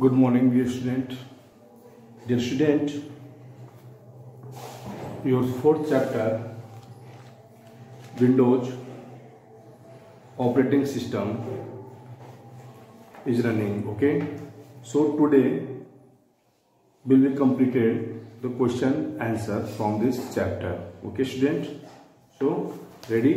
Good morning, dear student. Dear student, your fourth chapter, Windows operating system, is running. Okay. So today will be completed the question answer from this chapter. Okay, student. So ready?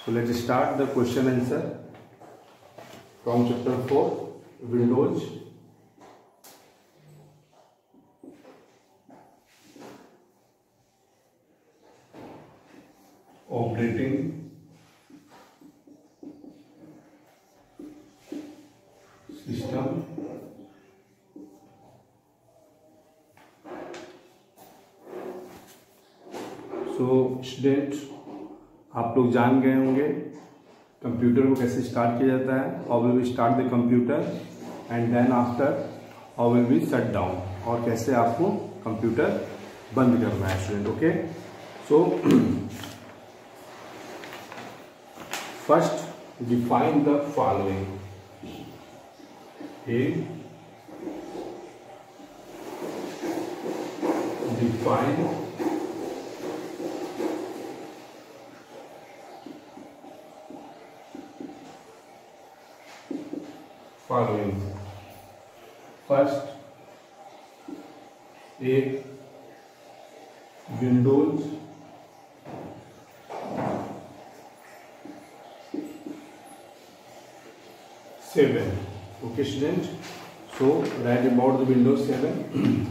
So let's start the question answer from chapter 4, Windows. Operating system. So student, आप लोग जान गए होंगे computer को कैसे start किया जाता है. How will we start the computer and then after how will we shut down, और कैसे आपको कंप्यूटर बंद करना है student. Okay. So first define the following. A, define following. First, a Windows seven. Okay, student. So write about the Windows 7.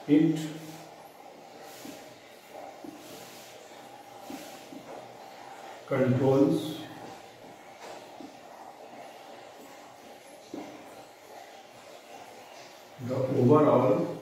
It controls the overall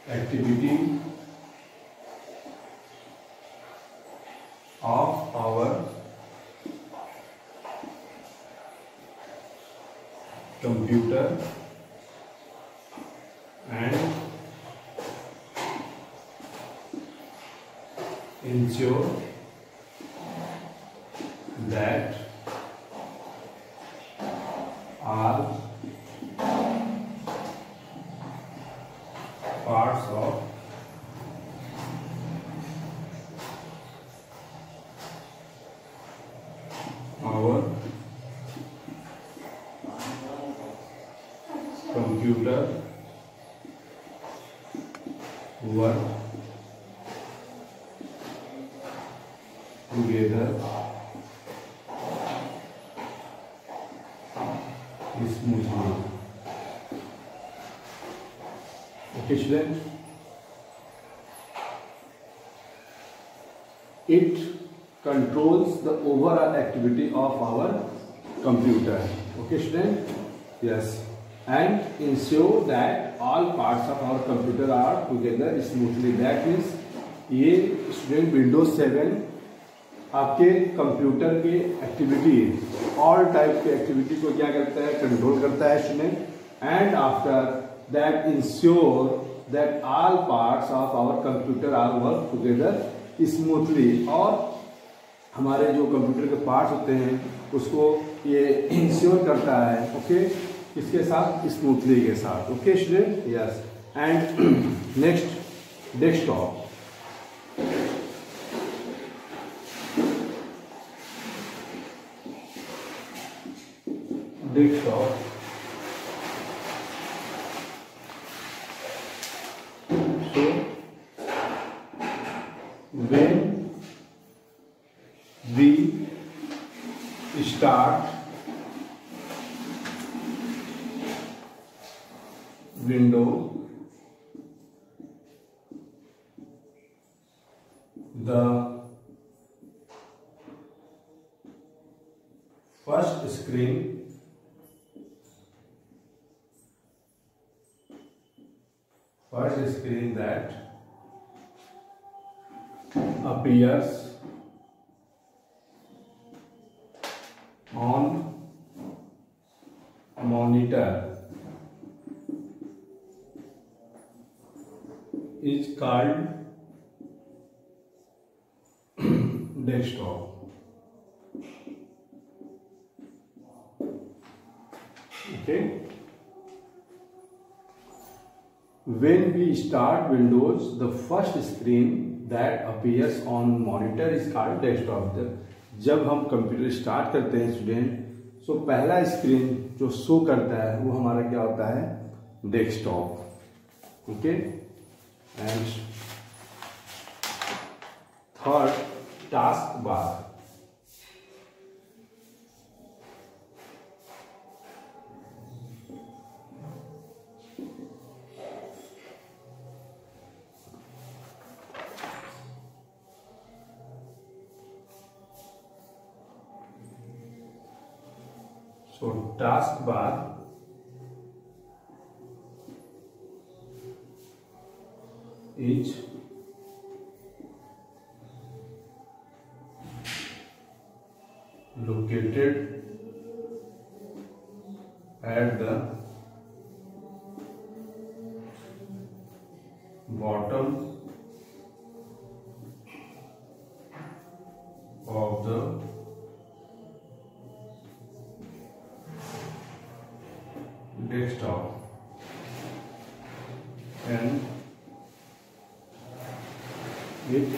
activity of our computer and ensure that all parts of our computer work together smoothly. Okay, student. It controls the overall activity of our computer. Okay, student. Yes. And ensure that all parts of our computer are together smoothly. That means ये student windows 7 आपके computer के activity, all type के activity को क्या करता है, control करता है student. And after that ensure that all parts of our computer are work together smoothly. और हमारे जो कंप्यूटर के पार्ट्स होते हैं उसको ये इंश्योर करता है. ओके. इसके साथ स्मूथली के साथ. Okay student. Yes. And next, desktop. Desktop. So when we start Windows, the first screen that appears on monitor is called desktop. Okay. When we start Windows, the first screen that appears on monitor is called desktop. जब हम computer start करते हैं student, तो पहला screen जो show करता है वो हमारा क्या होता है? Desktop. Okay. And third, task bar. So taskbar is located at the bottom of the desktop and it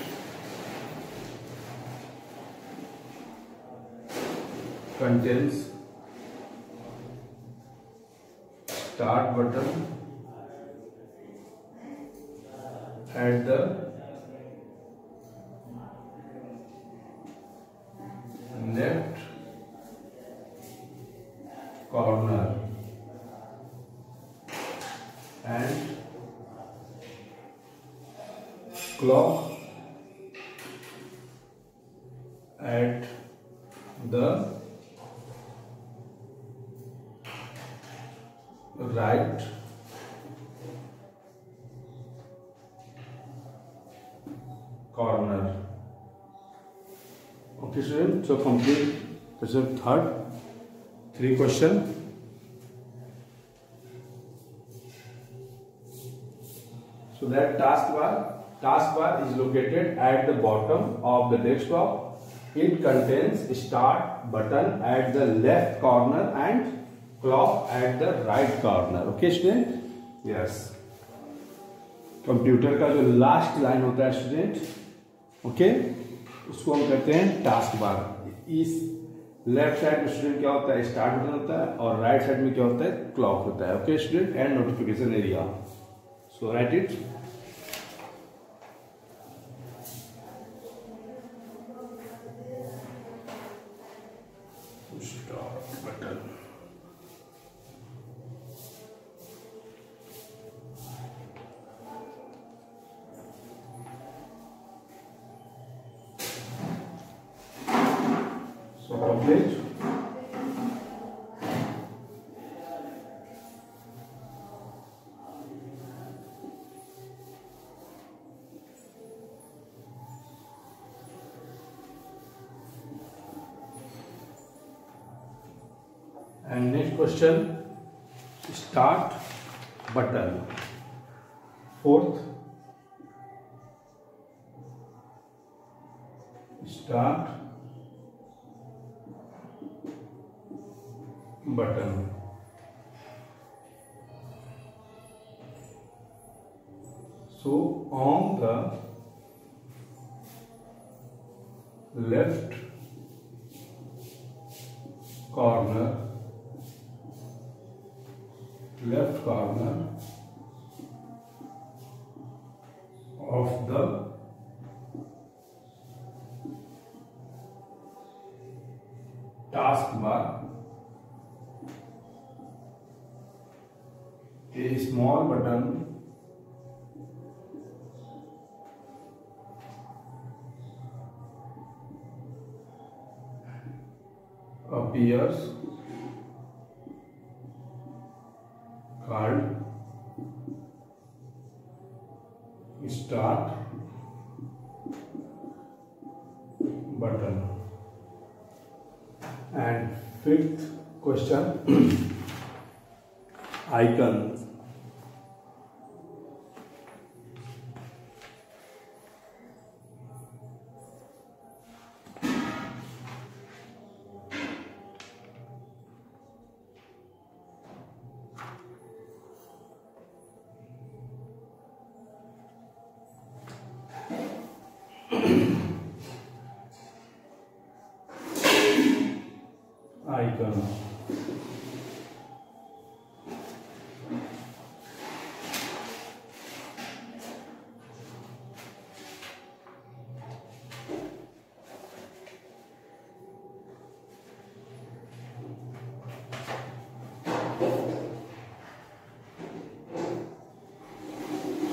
contains start button at the left corner and clock at the right corner. Okay student, so complete the third 3 question. So that taskbar is located at the bottom of the desktop. It contains start button at the left corner and clock at the right corner. Okay student? Yes. Computer का जो last line होता है student, okay, उसको हम कहते हैं task bar. इस left side में स्टूडेंट क्या होता है? स्टार्ट बटन होता है और राइट साइड में क्या होता है? क्लॉक होता है. Okay student, and notification area. So write it. Start button. So complete. And next question, start button. Fourth, start button. So on the left corner of the taskbar, a small button appears called start button. And fifth question, icon.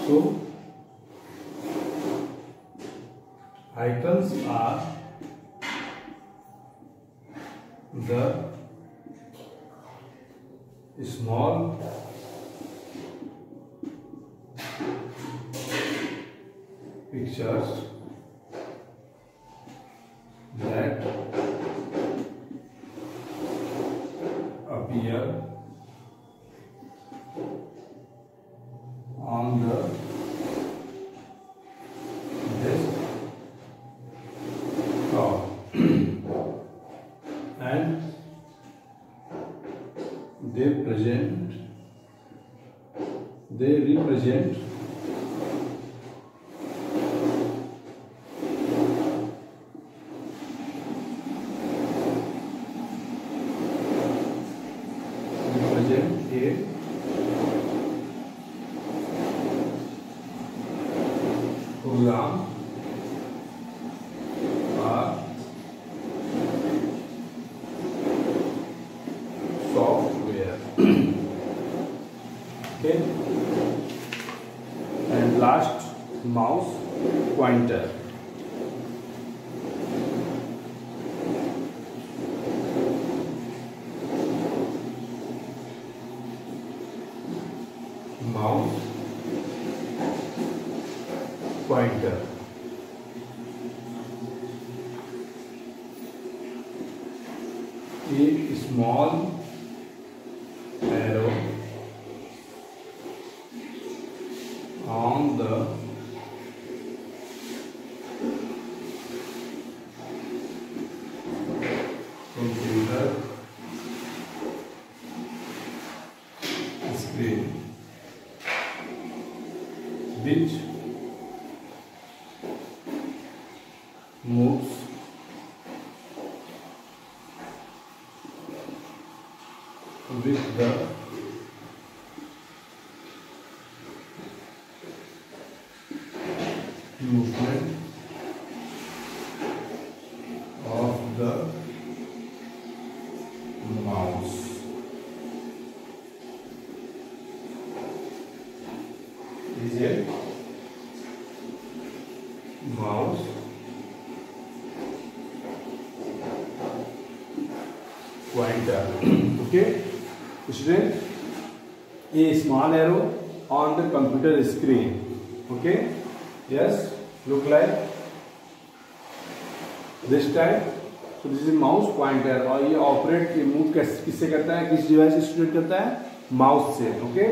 So icons are the small pictures that appear on the desktop and they represent a program or software. Okay, and last, mouse pointer. Mouse pointer. A small arrow on the computer screen, which moves with the movement of the mouse. Is it mouse pointer? Okay, student, a small arrow on the computer screen. Okay, yes, look like this type. So this is mouse pointer और ये operate move किससे करता है, किस device से student करता है, mouse से. Okay,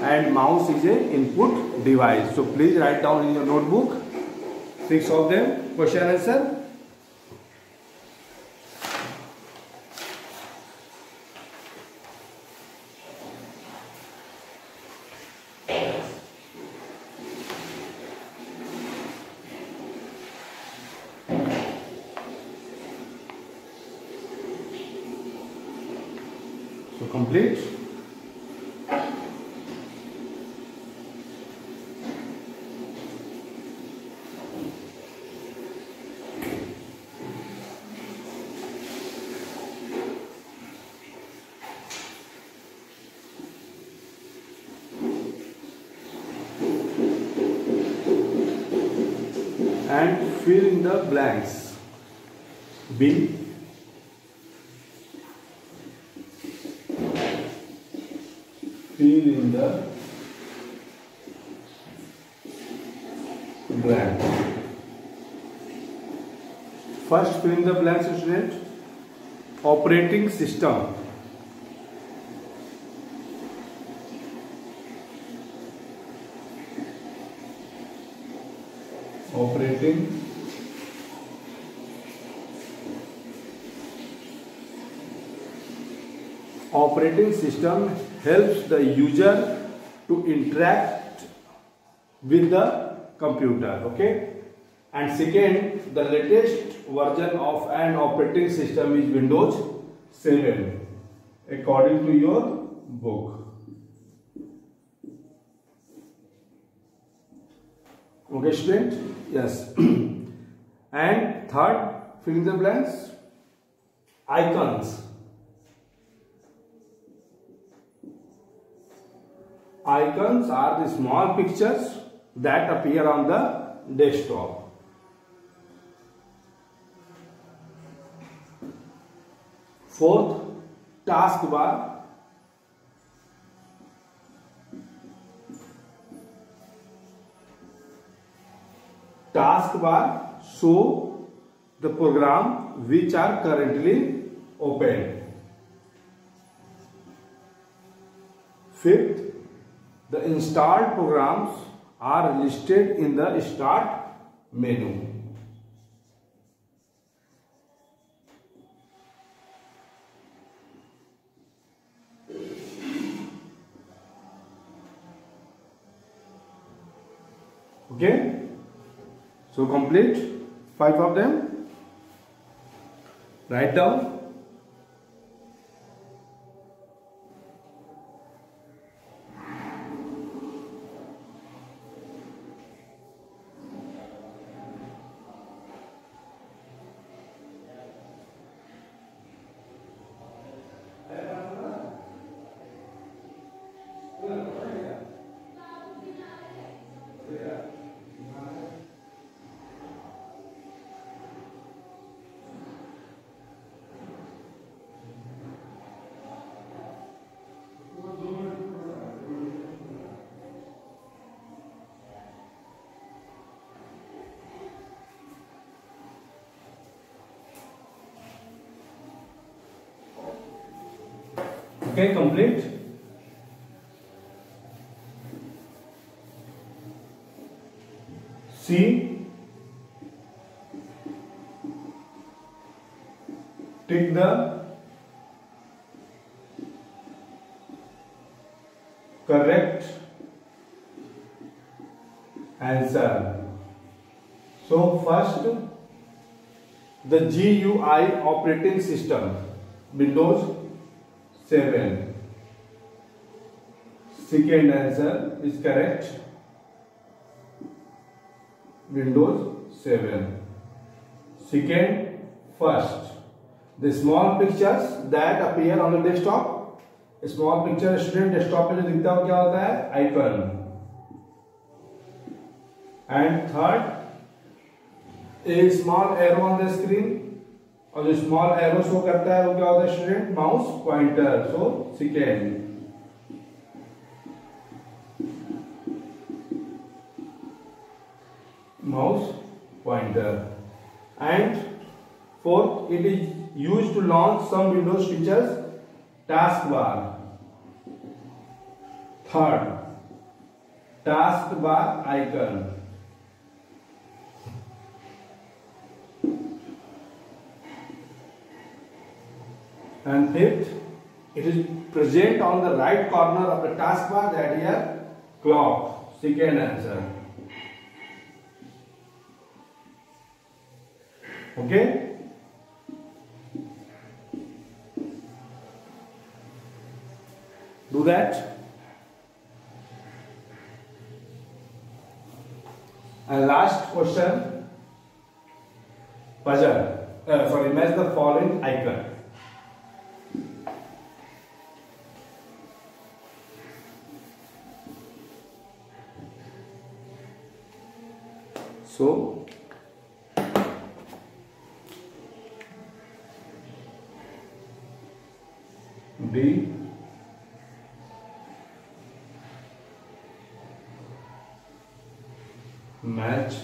and mouse is a input device. So please write down in your notebook 6 of them question answer. So complete. And fill in the blanks. B, fill in the blank. First, fill in the blanks, student. Operating system. Operating system helps the user to interact with the computer. Okay, and second, the latest version of an operating system is Windows 7 according to your book. Okay, student? Yes. And third, fill in the blanks. Icons. Icons are the small pictures that appear on the desktop. Fourth, taskbar. Taskbar show the program which are currently open. Fifth, the installed programs are listed in the start menu. Okay, so complete 5 of them. Write down. Okay, complete. C. Tick the correct answer. So first, the GUI operating system, Windows 7. Second answer is correct, Windows 7. Second, first, the small pictures that appear on the desktop. Small picture student desktop पे जो दिखता है वो क्या होता है? Icon. And third, a small arrow on the screen, और जो स्मॉल एरो शो करता है वो क्या होता है student? Mouse pointer. So second. Mouse pointer. And fourth, it is used to launch some windows features. Task bar. Third, task bar icon. And fifth, it is present on the right corner of the taskbar, that here clock. Second answer. Okay. Do that. And last question, puzzle. Match the following icon. So, D, match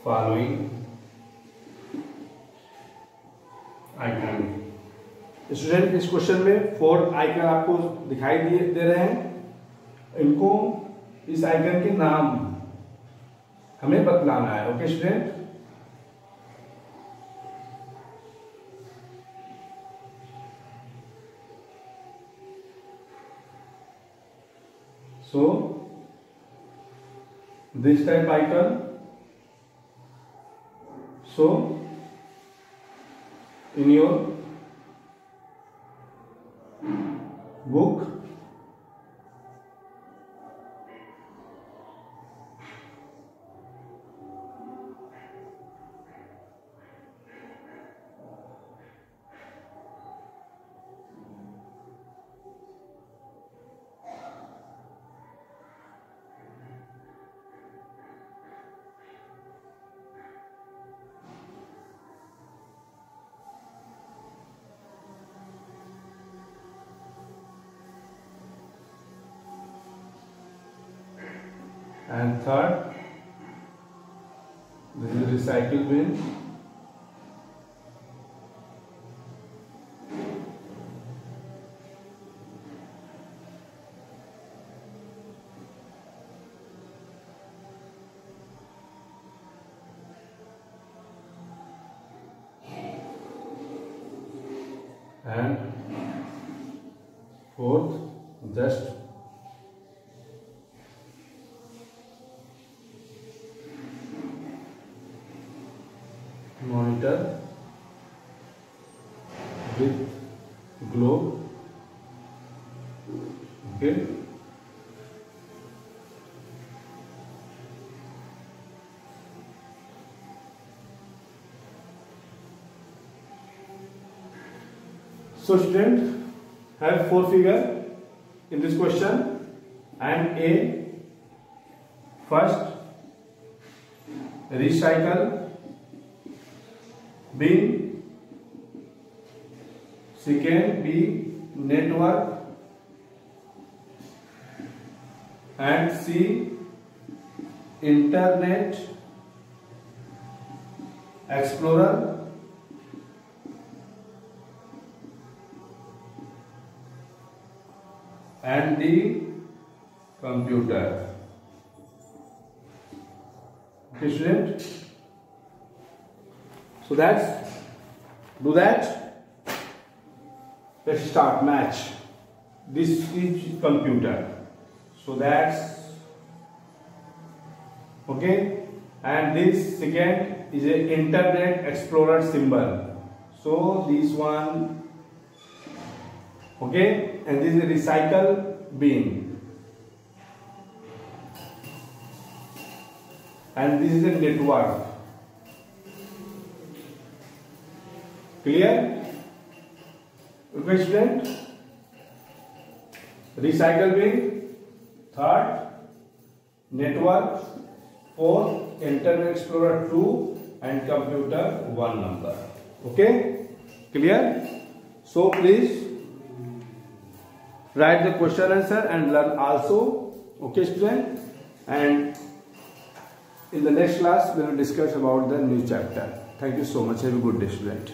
following icon. Student, इस question में 4 icon आपको दिखाई दे रहे हैं. इनको, इस icon के नाम हमें बतलाना है. Okay student. So this type icon. So in your book, and third, this is recycle bin, and fourth, just monitor with globe. Okay. So student, have 4 figure in this question, and A, first recycle bin, second B, network, and C, internet explorer, and the computer. Okay, student. So do that. Let's start match. This is computer. So that's okay. And this second is a internet explorer symbol. So this one, okay. And this is a recycle bin, and this is a network. Clear? Okay, student. Recycle bin, third network, fourth Internet Explorer 2, and computer 1 number. Okay, clear? So please write the question answer and learn also. Okay, student. And in the next class we will discuss about the new chapter. Thank you so much. Have a good day, student.